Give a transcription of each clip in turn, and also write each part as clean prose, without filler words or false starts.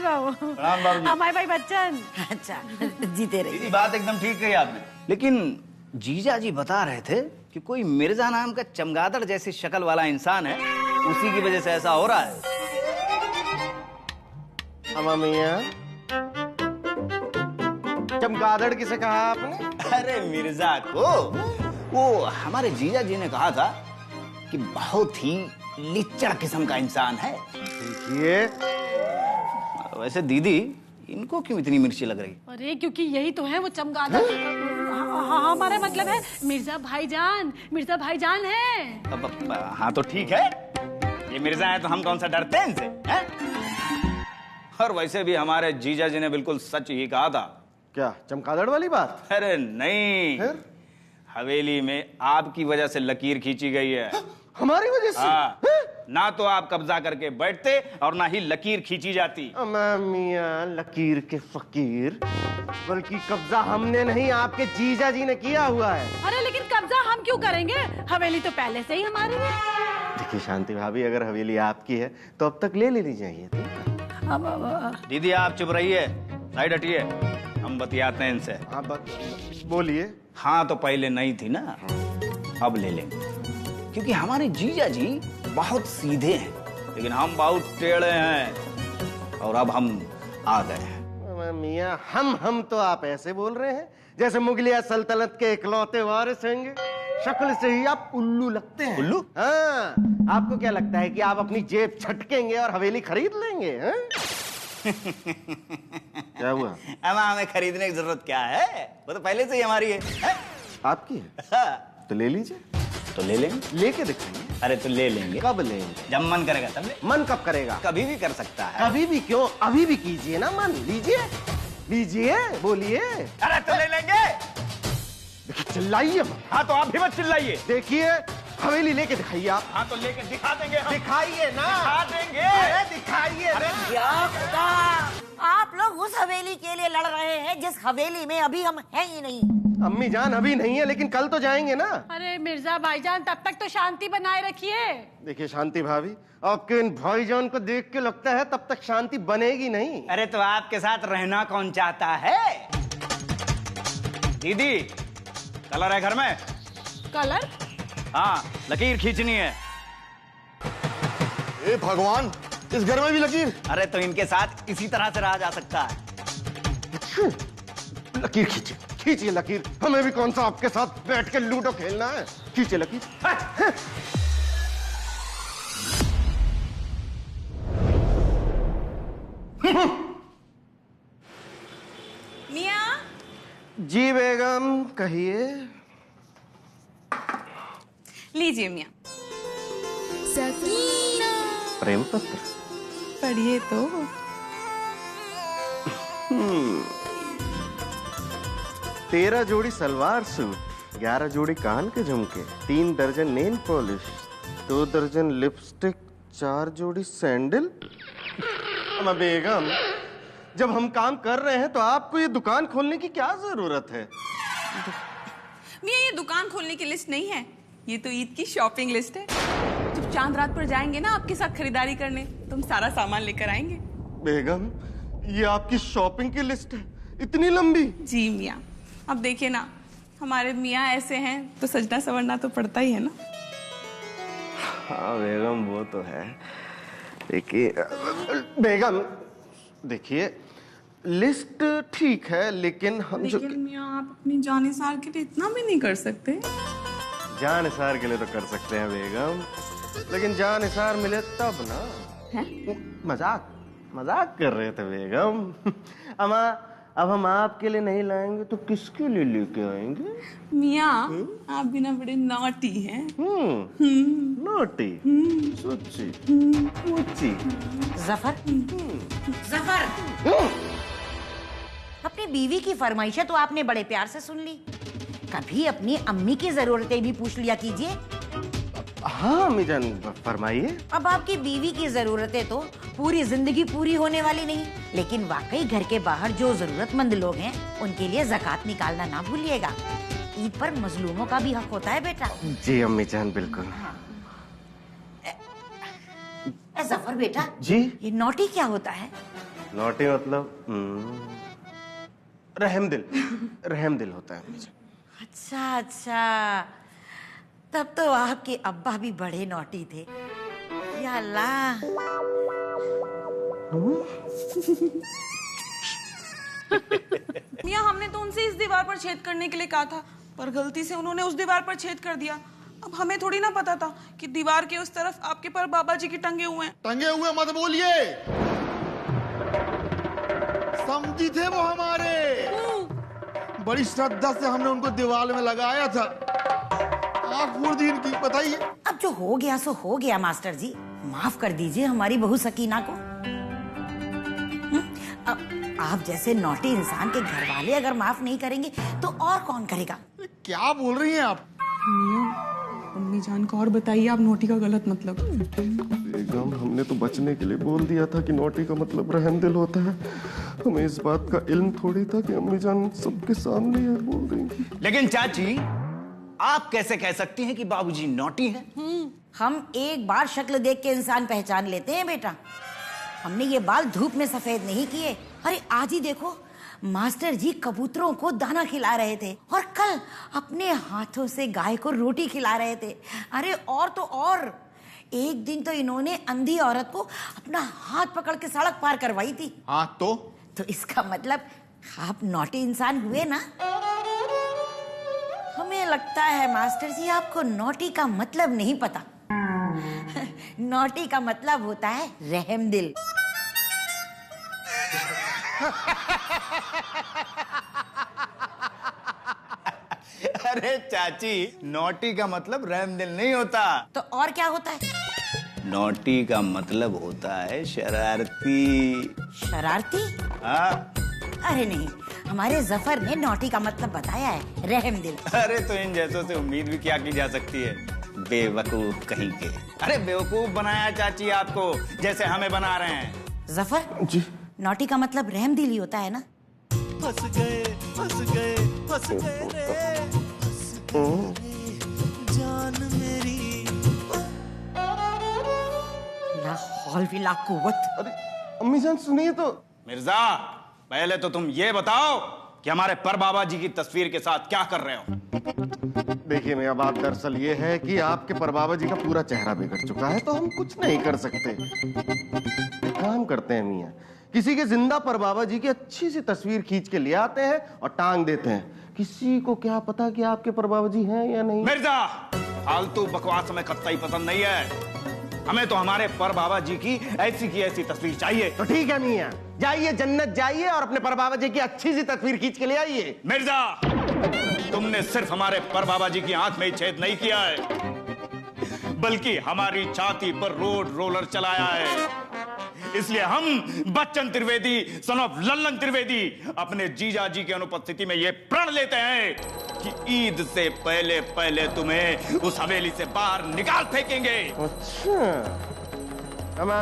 रहो। प्रणाम बाबूजी। हमारे भाई बच्चन। अच्छा जीते रहिए। दीदी बात एकदम ठीक कही आपने, लेकिन जीजा जी बता रहे थे कि कोई मिर्जा नाम का चमगादड़ जैसी शक्ल वाला इंसान है, उसी की वजह से ऐसा हो रहा है। अम्मा मियां, चमगादड़ किसे कहा आपने? अरे मिर्जा को वो हमारे जीजा जी ने कहा था कि बहुत ही लिच्चड़ किस्म का इंसान है। देखिए, वैसे दीदी इनको क्यों इतनी मिर्ची लग रही? अरे क्योंकि यही तो है वो चमगादड़। हमारा मतलब है मिर्जा भाईजान है। हाँ तो ठीक है, ये मिर्जा है तो हम कौन सा डरते हैं इनसे, हैं? और वैसे भी हमारे जीजा जी ने बिल्कुल सच ही कहा था। क्या चमगादड़ वाली बात? अरे नहीं, फिर? हवेली में आपकी वजह से लकीर खींची गई है। हमारी वजह से? हाँ, ना तो आप कब्जा करके बैठते और ना ही लकीर खींची जाती। अम्मा मियां, लकीर के फकीर, बल्कि कब्जा हमने नहीं आपके जीजा जी ने किया हुआ है। अरे लेकिन कब्जा हम क्यों करेंगे? हवेली तो पहले से ही हमारी है। देखिए शांति भाभी, अगर हवेली आपकी है तो अब तक ले लेनी चाहिए थी। दीदी आप चुप रहिए, साइड हटिए, हम बतियाते हैं इनसे। आप बोलिए। हाँ तो पहले नहीं थी ना, अब ले लेंगे, क्योंकि हमारे जीजा जी बहुत सीधे हैं, लेकिन हम बहुत टेढ़े हैं और अब हम आ गए हैं। अम्मा मियां, हम तो आप ऐसे बोल रहे हैं जैसे मुगलिया सल्तनत के इकलौते वारिस होंगे। शक्ल से ही आप उल्लू लगते हैं। उल्लू? हाँ, आपको क्या लगता है कि आप अपनी जेब छटकेंगे और हवेली खरीद लेंगे? हाँ? क्या हुआ? अब हमें खरीदने की जरूरत क्या है, वो तो पहले से ही हमारी है? आपकी है हाँ। तो ले लीजिए। तो ले लेंगे। लेके दिखाइए। अरे तो ले लेंगे। कब लेंगे? जब मन करेगा तब ले। मन कब करेगा? कभी भी कर सकता है। कभी भी क्यों, अभी भी कीजिए ना मन। लीजिए, बोलिए। अरे तो ले लेंगे। देखिए, चिल्लाइए मत। हाँ तो आप भी मत चिल्लाइए। देखिए, हवेली लेके दिखाइए आप। हाँ तो लेके दिखा देंगे हम। दिखाइए ना। दिखा देंगे। अरे दिखाइए ना। क्या खुदा, आप लोग उस हवेली के लिए लड़ रहे हैं जिस हवेली में अभी हम हैं ही नहीं। अम्मी जान अभी नहीं है, लेकिन कल तो जाएंगे ना। अरे मिर्जा भाईजान, तब तक तो शांति बनाए रखिए। देखिए शांति भाभी, आपके इन भाईजान को देख के लगता है तब तक शांति बनेगी नहीं। अरे तो आपके साथ रहना कौन चाहता है? दीदी कलर है घर में? कलर? हाँ, लकीर खींचनी है। ए भगवान, इस घर में भी लकीर? अरे तो इनके साथ इसी तरह से रहा जा सकता है। लकीर खींचिए, खींचिए लकीर। हमें भी कौन सा आपके साथ बैठ के लूडो खेलना है। खींचिए लकीर। मियां? जी बेगम, कहिए। लीजिए मियां। सकीना, प्रेम पत्र पढ़िए तो। 13 जोड़ी सलवार सूट, 11 जोड़ी कान के झुमके, 3 दर्जन नेल पॉलिश, 2 दर्जन लिपस्टिक, 4 जोड़ी सैंडल। अम्मा बेगम, जब हम काम कर रहे हैं तो आपको ये दुकान खोलने की क्या जरूरत है? मियां, ये दुकान खोलने की लिस्ट नहीं है, ये तो ईद की शॉपिंग लिस्ट है। जब चांद रात पर जाएंगे ना आपके साथ खरीदारी करने, तो हम सारा सामान लेकर आएंगे। बेगम, ये आपकी शॉपिंग की लिस्ट है? इतनी लंबी? जी मियां, अब देखिए ना, हमारे मियां ऐसे हैं तो सजना संवरना तो पड़ता ही है ना। हाँ बेगम, वो तो है। देखिए बेगम, देखिए लिस्ट ठीक है, लेकिन हम जो लेकिन मियां, आप अपनी जानिसार के लिए इतना भी नहीं कर सकते। जान निसार के लिए तो कर सकते हैं बेगम, लेकिन जान निसार मिले तब ना। हैं? मजाक कर रहे थे बेगम। अम्मा, अब हम आपके लिए नहीं लाएंगे तो किसके लिए लेके आएंगे? मियां, आप भी ना बड़े नॉटी हैं। नोटी, सोची, ऊंची। जफर, अपनी बीवी की फरमाइशें तो आपने बड़े प्यार से सुन ली, कभी अपनी अम्मी की जरूरतें भी पूछ लिया कीजिए। हाँ अम्मी जान, फरमाइए। अब आपकी बीवी की जरूरतें तो पूरी जिंदगी पूरी होने वाली नहीं, लेकिन वाकई घर के बाहर जो जरूरतमंद लोग हैं उनके लिए ज़कात निकालना ना भूलिएगा। ईद पर मजलूमों का भी हक होता है बेटा। जी अम्मी जान, बिल्कुल। जफर बेटा जी, ये नोटी क्या होता है? नॉटी मतलब रहमदिल। रहमदिल होता है अम्मी जान। अच्छा अच्छा, तब तो आपके अब्बा भी बड़े नॉटी थे। या अल्लाह। मियाँ, हमने तो उनसे इस दीवार पर छेद करने के लिए कहा था, पर गलती से उन्होंने उस दीवार पर छेद कर दिया। अब हमें थोड़ी ना पता था कि दीवार के उस तरफ आपके पर बाबा जी की टंगे हुए हैं। टंगे हुए मत बोलिए, समझी थे वो हमारे। बड़ी श्रद्धा से हमने उनको दीवार में लगाया था। आँख मूंद दी इनकी, बताइए। अब जो हो गया सो हो गया मास्टर जी, माफ कर दीजिए हमारी बहू सकीना को। अब आप जैसे नॉटी इंसान के घर वाले अगर माफ नहीं करेंगे तो और कौन करेगा? क्या बोल रही हैं आप? अम्मी जान को और बताइए आप नोटी का गलत मतलब। बेगम, हमने तो बचने के लिए बोल दिया था कि नॉटी का मतलब रहमदिल होता है। हमें इस बात का इल्म थोड़ी था कि अम्मी जान सबके सामने ये बोल देंगी। लेकिन चाची, आप कैसे कह सकती हैं कि बाबूजी नॉटी हैं? हम एक बार शक्ल देख के इंसान पहचान लेते हैं बेटा। हमने ये बाल धूप में सफेद नहीं किए। अरे आज ही देखो, मास्टर जी कबूतरों को दाना खिला रहे थे और कल अपने हाथों से गाय को रोटी खिला रहे थे। अरे और तो और, एक दिन तो इन्होंने अंधी औरत को अपना हाथ पकड़ के सड़क पार करवाई थी। हाँ तो इसका मतलब आप नॉटी इंसान हुए ना? हमें लगता है मास्टर जी आपको नॉटी का मतलब नहीं पता। नॉटी का मतलब होता है रहमदिल। अरे चाची, नॉटी का मतलब रहमदिल नहीं होता। तो और क्या होता है? नॉटी का मतलब होता है शरारती। शरारती? हाँ। अरे नहीं, हमारे जफर ने नॉटी का मतलब बताया है रहमदिल। अरे तो इन जैसों से उम्मीद भी क्या की जा सकती है, बेवकूफ कहीं के। अरे बेवकूफ बनाया चाची आपको, जैसे हमें बना रहे हैं। जफर जी, नॉटी का मतलब रहमदिल ही होता है ना? फंस गए फंस गए फंस गए रे, फंस गए जान मेरी। ला हौल वला कुव्वत। अरे अम्मी जान सुनिए तो। मिर्जा, पहले तो तुम ये बताओ कि हमारे पर बाबा जी की तस्वीर के साथ क्या कर रहे हो? देखिए मियां, बात दरअसल ये है कि आपके परबाबा जी का पूरा चेहरा बिगड़ चुका है, तो हम कुछ नहीं कर सकते। एक काम करते हैं मियां, किसी के जिंदा परबाबा जी की अच्छी सी तस्वीर खींच के ले आते हैं और टांग देते हैं। किसी को क्या पता कि आपके परबाबा जी हैं या नहीं। मिर्जा, फालतू बकवास हमें कतई पसंद नहीं है। हमें तो हमारे पर बाबा जी की ऐसी तस्वीर चाहिए। तो ठीक है मियां, जाइए जन्नत जाइए और अपने परबाबा जी की अच्छी सी तस्वीर खींच के ले आइए। मिर्जा, तुमने सिर्फ हमारे पर बाबा जी की आंख में ही छेद नहीं किया है, बल्कि हमारी छाती पर रोलर चलाया है। इसलिए हम बच्चन त्रिवेदी सन ऑफ लल्लन त्रिवेदी अपने जीजा जी की अनुपस्थिति में ये प्रण लेते हैं कि ईद से पहले पहले तुम्हें उस हवेली से बाहर निकाल फेंकेंगे। अच्छा,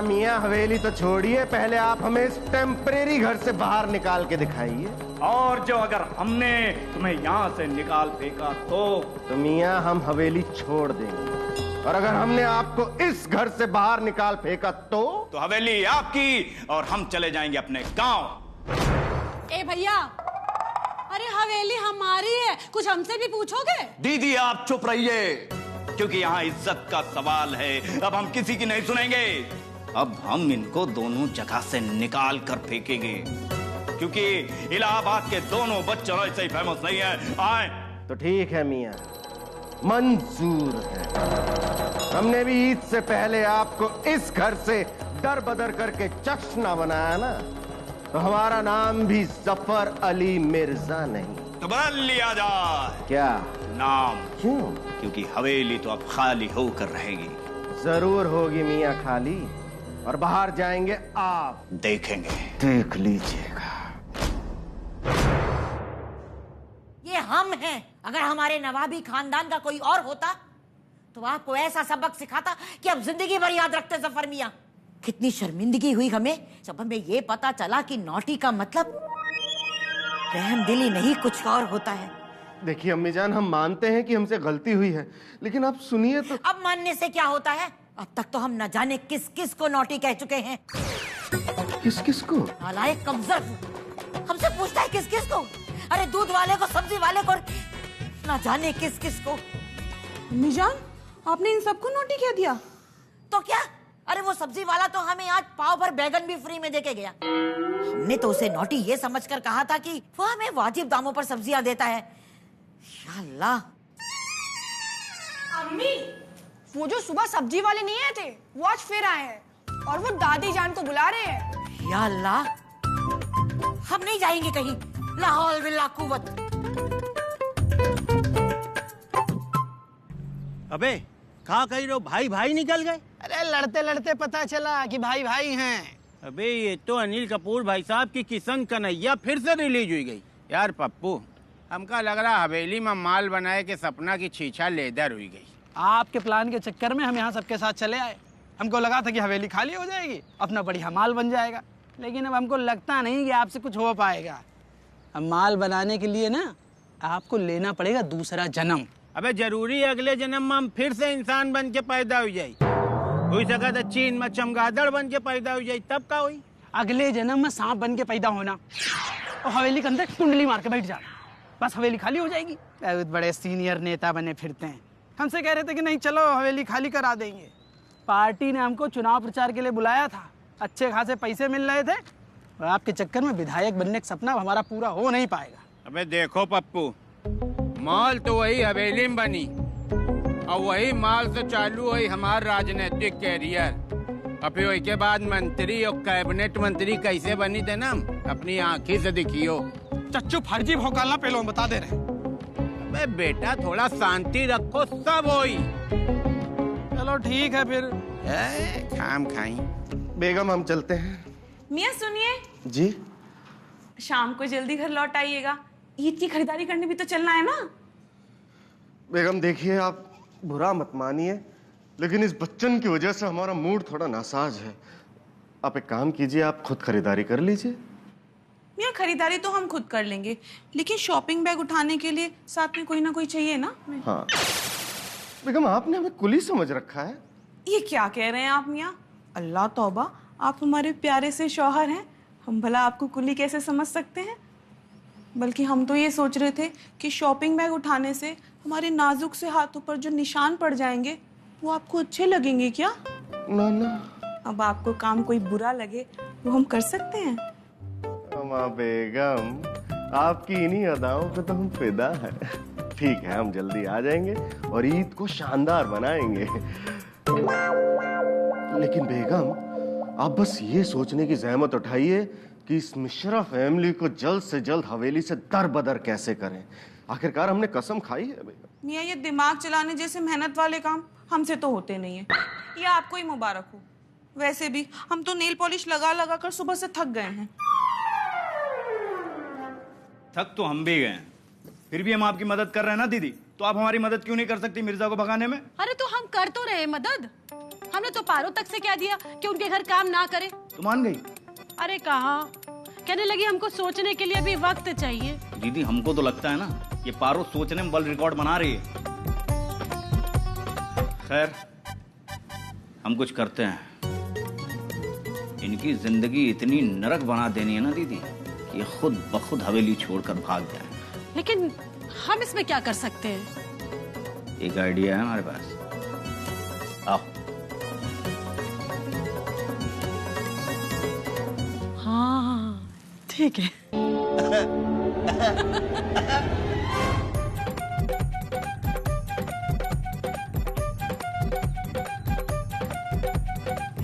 मियां हवेली तो छोड़िए, पहले आप हमें इस टेम्परेरी घर से बाहर निकाल के दिखाइए। और जो अगर हमने तुम्हें यहाँ से निकाल फेंका तो मियां हम हवेली छोड़ देंगे, और अगर हमने आपको इस घर से बाहर निकाल फेंका तो हवेली आपकी और हम चले जाएंगे अपने गांव। ए भैया, अरे हवेली हमारी है, कुछ हमसे भी पूछोगे? दीदी आप चुप रहिए, क्योंकि यहाँ इज्जत का सवाल है। अब हम किसी की नहीं सुनेंगे। अब हम इनको दोनों जगह से निकाल कर फेंकेंगे, क्योंकि इलाहाबाद के दोनों बच्चे ऐसे ही फेमस नहीं है। आए तो ठीक है मियां, मंजूर है। हमने भी ईद से पहले आपको इस घर से दर बदर करके चश्ना बनाया ना, तो हमारा नाम भी जफर अली मिर्जा नहीं। तो बदल लिया जाए क्या नाम, क्यों? क्योंकि हवेली तो अब खाली होकर रहेगी। जरूर होगी मियां खाली, और बाहर जाएंगे आप, देखेंगे। देख लीजिएगा। ये हम हैं। अगर हमारे नवाबी खानदान का कोई और होता तो आपको ऐसा सबक सिखाता कि अब जिंदगी भर याद रखते जफर मियां। कितनी शर्मिंदगी हुई हमें जब हमें ये पता चला कि नॉटी का मतलब रहमदिली नहीं कुछ और होता है। देखिए अम्मी जान, हम मानते हैं कि हमसे गलती हुई है, लेकिन आप सुनिए तो। अब मानने से क्या होता है? अब तक तो हम न जाने किस किस को नौटी कह चुके हैं। किस किस को? नालायक कमजोर, हमसे पूछता है किस किस को। अरे दूध वाले को, सब्जी वाले को, न जाने किस किस को। अम्मी जान, आपने इन सबको नोटी कह दिया? तो क्या, अरे वो सब्जी वाला तो हमें आज पाव भर बैगन भी फ्री में देके गया। हमने तो उसे नोटी ये समझकर कहा था कि वो हमें वाजिब दामों पर सब्जियां देता है। या अल्लाह। अम्मी, वो जो सुबह सब्जी वाले नहीं आए थे, वो आज फिर आए हैं और वो दादी जान को बुला रहे हैं। या अल्लाह, हम नहीं जाएंगे कहीं। ला हौल बिल्ला कुव्वत। अबे कहाँ कही रहो, भाई भाई निकल गए? अरे लड़ते लड़ते पता चला कि भाई भाई हैं। अबे ये तो अनिल कपूर भाई साहब की किशन कन्हैया फिर से रिलीज हुई गई। यार पप्पू, हमका लग रहा हवेली में माल बनाए के सपना की छीछा लेदर हुई गई। आपके प्लान के चक्कर में हम यहाँ सबके साथ चले आए। हमको लगा था कि हवेली खाली हो जाएगी, अपना बढ़िया माल बन जाएगा, लेकिन अब हमको लगता नहीं कि आपसे कुछ हो पाएगा। अब माल बनाने के लिए ना आपको लेना पड़ेगा दूसरा जन्म। अबे जरूरी है अगले जन्म में हम फिर से इंसान बन के पैदा हो जाये? हो सका था चीन में चमगादड़ बन के पैदा हो जाये, तब का हुई? अगले जन्म में सांप बन के पैदा होना और हवेली के अंदर कुंडली मार के बैठ जाना, बस हवेली खाली हो जाएगी। बहुत बड़े सीनियर नेता बने फिरते हैं, हमसे कह रहे थे कि नहीं चलो हवेली खाली करा देंगे। पार्टी ने हमको चुनाव प्रचार के लिए बुलाया था, अच्छे खासे पैसे मिल रहे थे, और आपके चक्कर में विधायक बनने का सपना हमारा पूरा हो नहीं पाएगा। अबे देखो पप्पू, माल तो वही हवेली में बनी और वही माल से चालू हुई हमारा राजनीतिक कैरियर। और फिर उसके बाद मंत्री और कैबिनेट मंत्री कैसे बनी थे ना, अपनी आंखी से दिखियो। चच्चू फर्जी भौकालना पहले हम बता दे रहे हैं। अबे बेटा थोड़ा शांति रखो, सब होई। चलो ठीक है फिर। खाम खाई। बेगम हम चलते हैं। मियाँ सुनिए जी। शाम को जल्दी घर लौट आइएगा, ईद की खरीदारी करने भी तो चलना है ना। बेगम देखिए, आप बुरा मत मानिए, लेकिन इस बच्चन की वजह से हमारा मूड थोड़ा नासाज है। आप एक काम कीजिए, आप खुद खरीदारी कर लीजिए। मियाँ खरीदारी तो हम खुद कर लेंगे, लेकिन शॉपिंग बैग उठाने के लिए साथ में कोई ना कोई चाहिए ना। हाँ बेगम, आपने हमें कुली समझ रखा है। ये क्या कह रहे हैं आप मियाँ? अल्लाह तौबा, आप हमारे प्यारे से शौहर हैं, हम भला आपको कुली कैसे समझ सकते हैं? बल्कि हम तो ये सोच रहे थे कि शॉपिंग बैग उठाने से हमारे नाजुक से हाथों पर जो निशान पड़ जाएंगे वो आपको अच्छे लगेंगे क्या? ना ना। अब आपको काम कोई बुरा लगे वो हम कर सकते हैं। अम्मा बेगम, आपकी इन्हीं अदाओं पे तो हम फिदा है। ठीक है, हम जल्दी आ जाएंगे और ईद को शानदार बनाएंगे। लेकिन बेगम, आप बस ये सोचने की जहमत उठाइए कि इस मिश्रा फैमिली को जल्द से जल्द हवेली से दरबदर कैसे करें। आखिरकार हमने कसम खाई है बेगम। मियाँ ये दिमाग चलाने जैसे मेहनत वाले काम हमसे तो होते नहीं है। ये आपको ही मुबारक हो। वैसे भी हम तो नेल पॉलिश लगा लगा कर सुबह से थक गए हैं। थक तो हम भी गए हैं, फिर भी हम आपकी मदद कर रहे हैं ना दीदी, तो आप हमारी मदद क्यों नहीं कर सकती मिर्जा को भगाने में? अरे तो हम कर तो रहे मदद, हमने तो पारो तक से कह दिया कि उनके घर काम ना करे। तो मान गई? अरे कहा, कहने लगी हमको सोचने के लिए भी वक्त चाहिए। दीदी हमको तो लगता है ना ये पारो सोचने में वर्ल्ड रिकॉर्ड बना रही है। खैर हम कुछ करते हैं, इनकी जिंदगी इतनी नरक बना देनी है ना दीदी कि ये खुद ब खुद हवेली छोड़कर भाग जाए। लेकिन हम इसमें क्या कर सकते हैं? एक आइडिया है हमारे पास, आओ। हाँ ठीक है।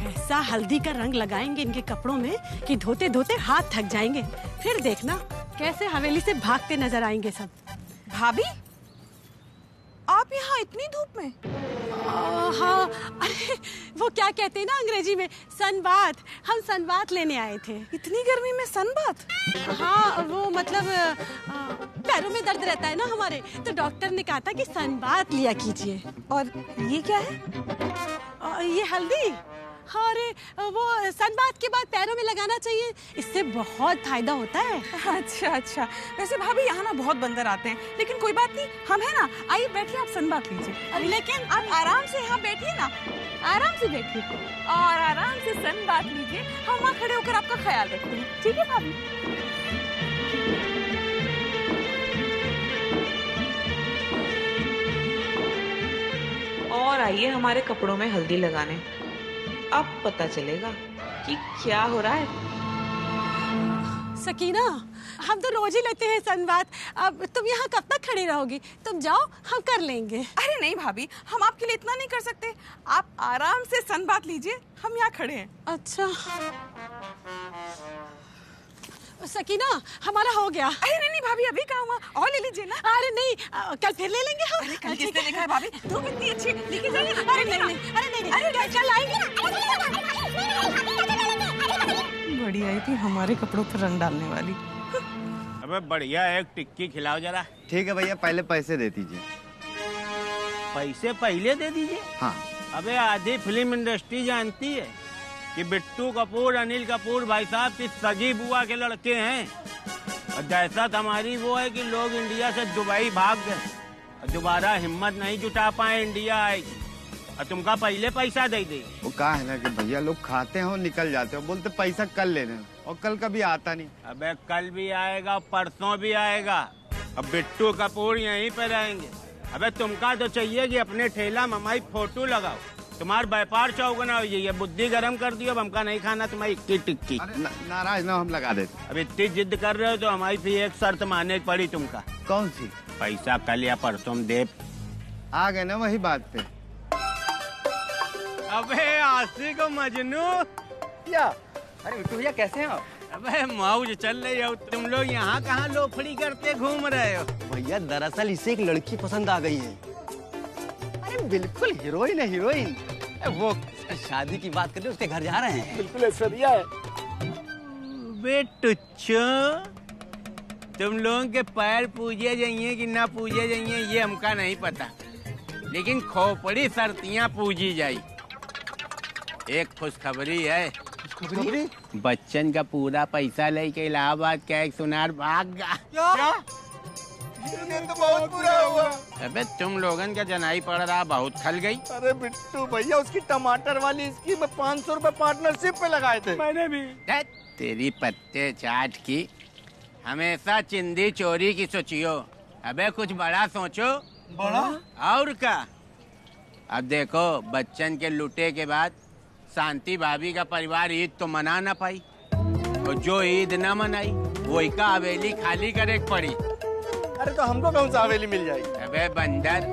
ऐसा हल्दी का रंग लगाएंगे इनके कपड़ों में कि धोते धोते हाथ थक जाएंगे, फिर देखना कैसे हवेली से भागते नजर आएंगे सब। भाभी, आप यहाँ इतनी धूप में? हाँ, अरे वो क्या कहते हैं ना अंग्रेजी में, सनबाथ। हम सनबाथ लेने आए थे। इतनी गर्मी में सनबाथ? हाँ वो मतलब पैरों में दर्द रहता है ना हमारे, तो डॉक्टर ने कहा था कि सनबाथ लिया कीजिए। और ये क्या है? ये हल्दी, अरे वो सनबाथ के बाद पैरों में लगाना चाहिए, इससे बहुत फायदा होता है। अच्छा अच्छा, वैसे भाभी यहाँ ना बहुत बंदर आते हैं, लेकिन कोई बात नहीं, हम है ना, आइए बैठिए, आप सनबाथ लीजिए। लेकिन आप आराम से यहाँ बैठिए ना, आराम से बैठिए और आराम से सनबाथ लीजिए। हम वहाँ खड़े होकर आपका ख्याल रखते हैं, ठीक है भाभी? और आइए हमारे कपड़ों में हल्दी लगाने, अब पता चलेगा कि क्या हो रहा है। सकीना, हम तो रोज ही लेते हैं सनबाथ, अब तुम यहाँ कब तक खड़ी रहोगी? तुम जाओ, हम कर लेंगे। अरे नहीं भाभी, हम आपके लिए इतना नहीं कर सकते, आप आराम से सनबाथ लीजिए, हम यहाँ खड़े हैं। अच्छा सकीना, हमारा हो गया। अरे नहीं भाभी, अभी कहाँ हुआ, और ले लीजिए ना। अरे नहीं, कल फिर ले लेंगे हम। अरे कल किसने देखा है भाभी, धूप इतनी अच्छी, लेके जाइए। अरे नहीं, अरे कल आएंगे। बड़ी आई थी हमारे कपड़ों पर रंग डालने वाली। अबे बढ़िया, एक टिक्की खिलाओ जरा। ठीक है भैया, पहले पैसे दे दीजिए। पैसे पहले दे दीजिए? हाँ। अबे आधी फिल्म इंडस्ट्री जानती है कि बिट्टू कपूर, अनिल कपूर भाई साहब की सगी बुआ के लड़के हैं, और दहशत हमारी वो है कि लोग इंडिया से दुबई भाग गए और दोबारा हिम्मत नहीं जुटा पाए इंडिया आएगी, और तुमका पहले पैसा दे दे। वो कहा है ना कि भैया लोग खाते हैं और निकल जाते हैं, बोलते पैसा कल लेने, और कल कभी आता नहीं। अबे कल भी आएगा, परसों भी आएगा, अब बिट्टू कपूर यहीं पे रहेंगे। अबे तुमका तो चाहिए कि अपने ठेला में हमारी फोटो लगाओ, तुम्हारा व्यापार चौगुना हो, ये बुद्धि गरम कर दियो। अब हमका नहीं खाना तुम्हारी इक्की टिक्की। नाराज ना, हम लगा देते। अब इतनी जिद कर रहे हो तो हमारी फिर एक शर्त मानने की पड़ी तुमका। कौन सी? पैसा कल या परसों दे। आ गए ना वही बात पे। अबे आशिक मजनू क्या? अरे बिट्टू भैया कैसे हैं आप? अबे मौज चल रही हो, तुम लोग यहाँ कहाँ लोफड़ी करते घूम रहे हो? भैया दरअसल इसे एक लड़की पसंद आ गई है। अरे बिल्कुल हीरोइन है, हीरोइन। वो शादी की बात कर रहे, उसके घर जा रहे हैं। बिल्कुल ऐश्वर्या है। बे टुच्चो, तुम लोगों के पैर पूजे जाइए कि ना पूजे जाइए ये हमका नहीं पता, लेकिन खोपड़ी सर्तियाँ पूजी जाई। एक खुशखबरी है। खुशखबरी? बच्चन का पूरा पैसा लेके इलाहाबाद का एक सुनार भाग गया। क्या? ये तो बहुत बुरा हुआ। अबे तुम लोगन का जनाई पड़ रहा, बहुत खल गई। अरे बिट्टू भैया, उसकी टमाटर वाली स्कीम में 500 रुपए पार्टनरशिप पे लगाए थे। मैंने भी। तेरी पत्ते चाट की, हमेशा चिंदी चोरी की सोचियो। अबे कुछ बड़ा सोचो। बड़ा? और क्या? अब देखो, बच्चन के लुटे के बाद शांति भाभी का परिवार ईद तो मना ना पाई, और जो ईद ना मनाई वही का हवेली खाली करे पड़ी। अरे तो हमको कौन सा हवेली मिल जाएगी? अबे बंदर,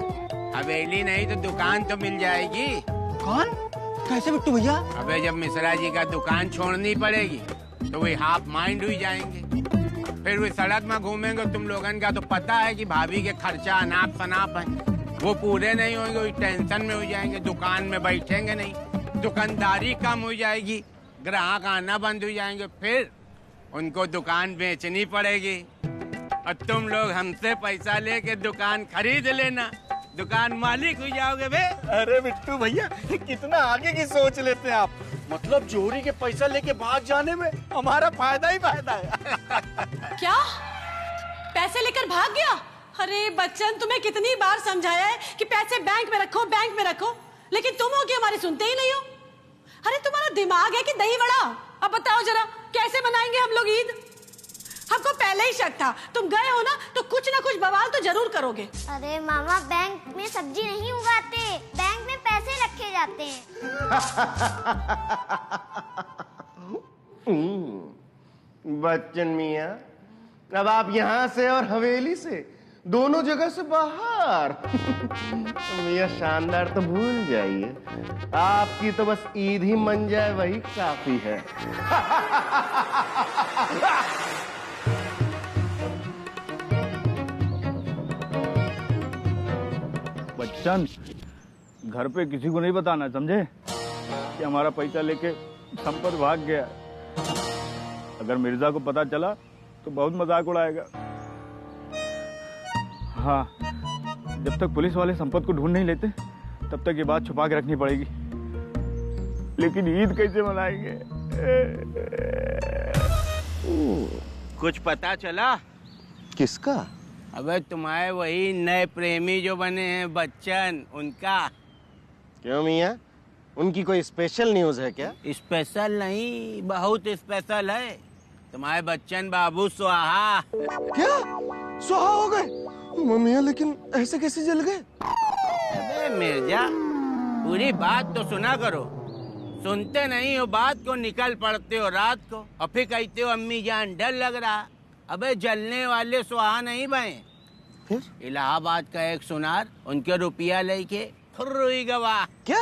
हवेली नहीं तो दुकान तो मिल जाएगी। दुकान? कैसे बिट्टू भैया? अबे जब मिश्रा जी का दुकान छोड़नी पड़ेगी तो वे हाफ माइंड हुई जाएंगे, फिर वे सड़क में घूमेंगे। तुम लोगन का तो पता है कि भाभी के खर्चा अनाप शनाप है, वो पूरे नहीं होंगे, वही टेंशन में हो जाएंगे, दुकान में बैठेंगे नहीं, दुकानदारी कम हो जाएगी, ग्राहक आना बंद हो जाएंगे, फिर उनको दुकान बेचनी पड़ेगी, और तुम लोग हमसे पैसा लेके दुकान खरीद लेना, दुकान मालिक हो जाओगे बे। अरे बिट्टू भैया, कितना आगे की सोच लेते हैं आप। मतलब चोरी के पैसा लेके भाग जाने में हमारा फायदा ही फायदा है। क्या? पैसे लेकर भाग गया? अरे बच्चन, तुम्हें कितनी बार समझाया है कि पैसे बैंक में रखो, बैंक में रखो, लेकिन तुम हो कि हमारी सुनते ही नहीं हो। अरे तुम्हारा दिमाग है कि दही बड़ा? अब बताओ जरा, कैसे मनाएंगे हम लोग ईद? हमको पहले ही शक था, तुम गए हो ना तो कुछ ना कुछ बवाल तो जरूर करोगे। अरे मामा, बैंक में सब्जी नहीं उगाते, बैंक में पैसे रखे जाते हैं। बच्चन मियाँ, अब आप यहाँ से और हवेली से दोनों जगह से बाहर। मियाँ शानदार तो भूल जाइए, आपकी तो बस ईद ही मन जाए वही काफी है। बच्चन, घर पे किसी को नहीं बताना, समझे? कि हमारा पैसा लेके संपत भाग गया। अगर मिर्जा को पता चला तो बहुत मजाक उड़ाएगा। हाँ, जब तक पुलिस वाले संपत को ढूंढ नहीं लेते तब तक ये बात छुपा के रखनी पड़ेगी। लेकिन ईद कैसे मनाएंगे? कुछ पता चला? किसका? अबे तुम्हारे वही नए प्रेमी जो बने हैं बच्चन, उनका। क्यों मियाँ, उनकी कोई स्पेशल न्यूज है क्या? स्पेशल नहीं, बहुत स्पेशल है। तुम्हारे बच्चन बाबू सुहा। क्या सुहा हो गए? मियाँ लेकिन ऐसे कैसे जल गए? अबे मिर्जा, पूरी बात तो सुना करो। सुनते नहीं हो बात को, निकल पड़ते हो रात को और फिर कहते हो अम्मी जान डर लग रहा। अबे जलने वाले सुहा नहीं बने। फिर? इलाहाबाद का एक सुनार उनके रुपया लेके हुई गवा। क्या?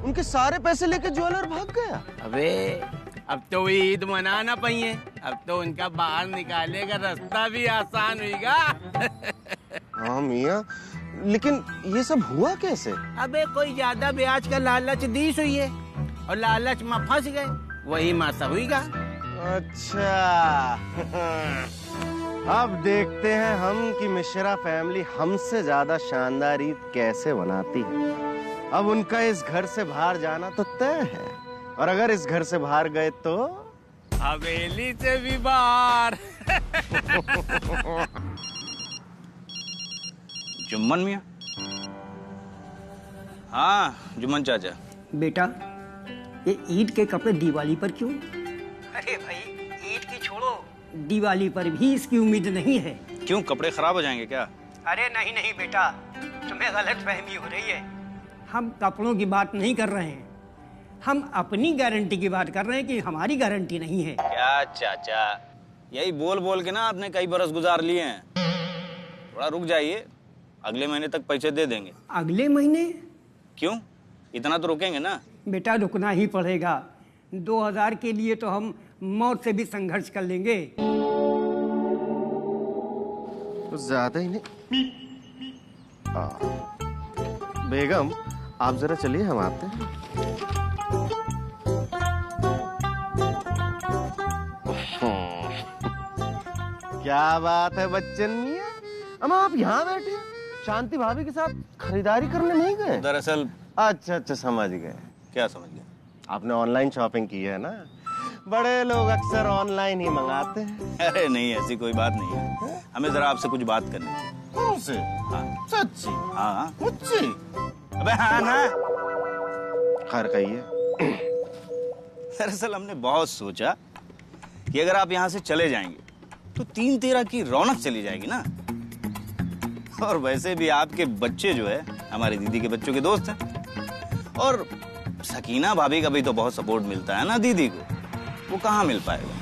उनके सारे पैसे लेके ज्वेलर भाग गया? अबे अब तो ईद मना ना पाइए, अब तो उनका बाहर निकाले का रास्ता भी आसान होगा। हाँ मियाँ, लेकिन ये सब हुआ कैसे? अबे कोई ज्यादा ब्याज का लालच दी हुई है और लालच में फंस गए, वही मासा हुईगा। अच्छा अब देखते हैं हम कि मिश्रा फैमिली हमसे ज्यादा शानदार ईद कैसे मनाती है। अब उनका इस घर से बाहर जाना तो तय है, और अगर इस घर से बाहर गए तो हवेली से भी बाहर। जुम्मन मियाँ? हाँ जुम्मन चाचा। बेटा, ये ईद के कपड़े दिवाली पर क्यों? अरे भाई, ईद की छोड़ो, दिवाली पर भी इसकी उम्मीद नहीं है। क्यों, कपड़े खराब हो जाएंगे क्या? अरे नहीं नहीं बेटा, तुम्हें गलत फहमी हो रही है। हम कपड़ों की बात नहीं कर रहे हैं, हम अपनी गारंटी की बात कर रहे हैं कि हमारी गारंटी नहीं है। क्या चाचा, यही बोल बोल के ना आपने कई बरस गुजार लिए हैं। थोड़ा रुक जाइए, अगले महीने तक पैसे दे देंगे। अगले महीने? क्यों, इतना तो रुकेंगे ना? बेटा रुकना ही पड़ेगा। 2000 के लिए तो हम मौत से भी संघर्ष कर लेंगे। तो ज्यादा ही नहीं। बेगम आप जरा चलिए, हम आते हैं। क्या बात है बच्चन मियाँ, अब आप यहाँ बैठे, शांति भाभी के साथ खरीदारी करने नहीं गए? दरअसल अच्छा समझ गए। क्या समझ गए? आपने ऑनलाइन शॉपिंग की है ना? बड़े लोग अक्सर ऑनलाइन ही मंगाते हैं। अरे नहीं, ऐसी कोई बात नहीं है, हमें जरा आपसे कुछ बात करनी थी। हमसे? हाँ सच्ची? हाँ मुझसे? अबे हाँ ना। खैर कहिए। दरअसल हमने बहुत सोचा कि अगर आप यहाँ से चले जाएंगे तो 3-13 की रौनक चली जाएगी ना। और वैसे भी आपके बच्चे जो है हमारी दीदी के बच्चों के दोस्त हैं, और सकीना भाभी का भी तो बहुत सपोर्ट मिलता है ना दीदी को, वो कहाँ मिल पाएगा?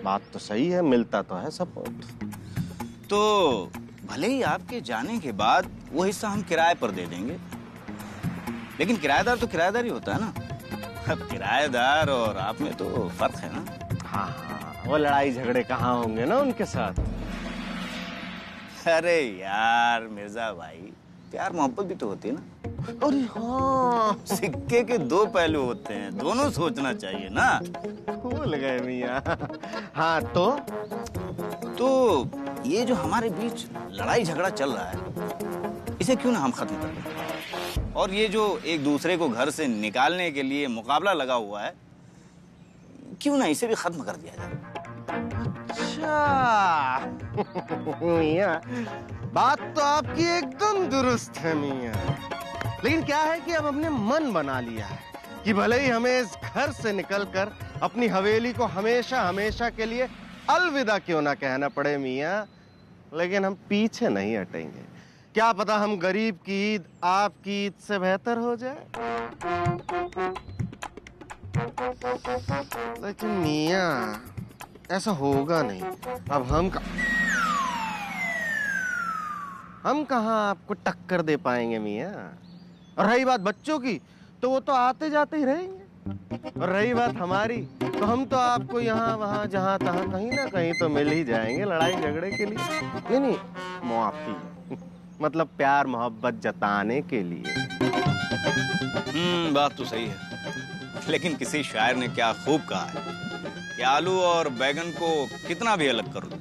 बात तो सही है, मिलता तो है सपोर्ट। तो भले ही आपके जाने के बाद वो हिस्सा हम किराए पर दे देंगे, लेकिन किराएदार तो किराएदार ही होता है ना। अब किराएदार और आप में तो फर्क है ना। हाँ, वो लड़ाई झगड़े कहाँ होंगे ना उनके साथ। अरे यार मिर्जा भाई, प्यार मोहब्बत भी तो होती है ना। अरे हाँ, सिक्के के दो पहलू होते हैं, दोनों सोचना चाहिए ना। भूल गए मियाँ। हाँ तो ये जो हमारे बीच लड़ाई झगड़ा चल रहा है, इसे क्यों ना हम खत्म कर दें? और ये जो एक दूसरे को घर से निकालने के लिए मुकाबला लगा हुआ है, क्यों ना इसे भी खत्म कर दिया जाए? अच्छा मियाँ, बात तो आपकी एकदम दुरुस्त है मियाँ, लेकिन क्या है कि अब हमने मन बना लिया है कि भले ही हमें इस घर से निकलकर अपनी हवेली को हमेशा हमेशा के लिए अलविदा क्यों ना कहना पड़े मियाँ, लेकिन हम पीछे नहीं हटेंगे। क्या पता हम गरीब की ईद आपकी ईद से बेहतर हो जाए। लेकिन मियाँ ऐसा होगा नहीं। अब हम कहाँ आपको टक्कर दे पाएंगे मियाँ। और रही बात बच्चों की, तो वो तो आते जाते ही रहेंगे। और रही बात हमारी, तो हम तो आपको यहाँ वहाँ जहाँ तहाँ कहीं ना कहीं तो मिल ही जाएंगे लड़ाई झगड़े के लिए। नहीं मुआफी, मतलब प्यार मोहब्बत जताने के लिए। बात तो सही है, लेकिन किसी शायर ने क्या खूब कहा है कि आलू और बैगन को कितना भी अलग कर लो,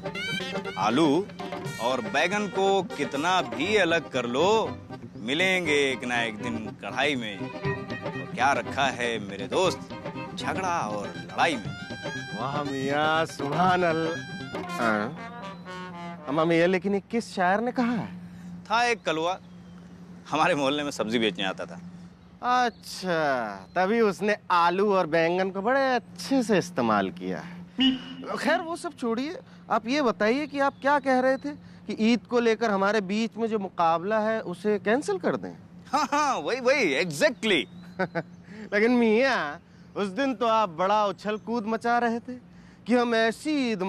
आलू और बैगन को कितना भी अलग कर लो, मिलेंगे एक ना एक दिन कढ़ाई में। क्या रखा है मेरे दोस्त झगड़ा और लड़ाई में। वाह मियाँ, सुभान अल्लाह। अम्मा मियाँ, लेकिन ये किस शायर ने कहा है? था एक कलवा, हमारे मोहल्ले में सब्जी बेचने आता था। अच्छा, तभी उसने आलू और बैंगन को बड़े अच्छे से इस्तेमाल किया है। खैर वो सब छोड़िए, आप ये बताइए कि आप क्या कह रहे थे कि ईद को लेकर हमारे बीच में जो मुकाबला है उसे कैंसिल कर दें? हाँ, वही एग्जैक्टली। लेकिन मियाँ, उस दिन तो आप बड़ा उछल कूद मचा रहे थे कि हम ऐसी ईद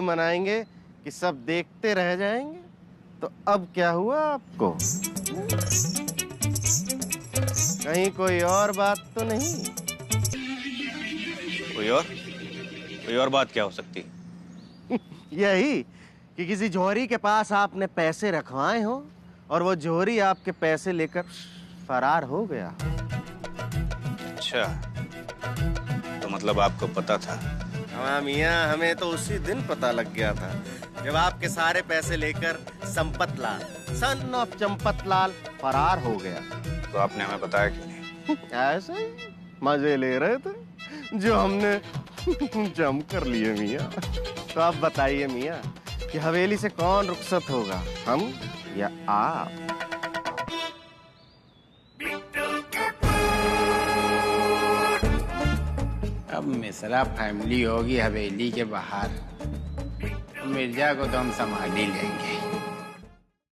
मनाएंगे कि सब देखते रह जाएंगे। तो अब क्या हुआ आपको? कहीं कोई और बात तो नहीं? कोई और बात क्या हो सकती है? यही कि किसी जोहरी के पास आपने पैसे रखवाए हो और वो जोहरी आपके पैसे लेकर फरार हो गया। अच्छा, तो मतलब आपको पता था? हाँ मियाँ, हमें तो उसी दिन पता लग गया था जब आपके सारे पैसे लेकर संपत लाल, सन ऑफ चंपत लाल फरार हो गया। तो आपने हमें बताया क्यों नहीं? ऐसे ही मजे ले रहे थे जो हमने जम कर लिए मियाँ। तो आप बताइए मियाँ कि हवेली से कौन रुखसत होगा, हम या आप? अब मिश्रा फैमिली होगी हवेली के बाहर, मिर्जा को तो हम संभाल ही लेंगे।